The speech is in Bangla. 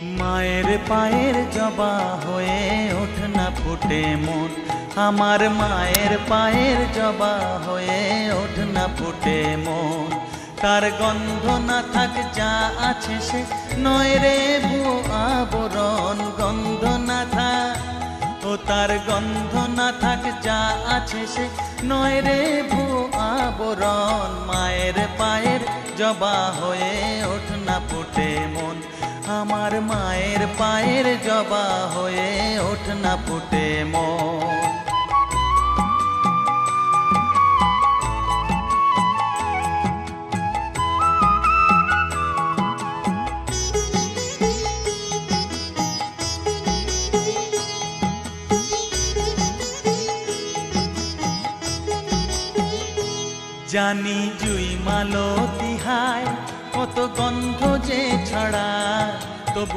মায়ের পায়ের জবা হয়ে ওঠ না ফুটে মন, আমার মায়ের পায়ের জবা হয়ে ওঠ না ফুটে মন। তার গন্ধ না থাক যা আছে সে নয় রে ভুয়ো আবরণ, গন্ধ না থাক ও তার গন্ধ না থাক যা আছে সে নয় রে ভুয়ো আবরণ। মায়ের পায়ের জবা হয়ে ওঠ না ফুটে মন, আমার মায়ের পায়ের জবা হয়ে ওঠ না ফুটে মন। জানি জুই মালতি হায় কত গন্ধ যে ছড়ায়, তবু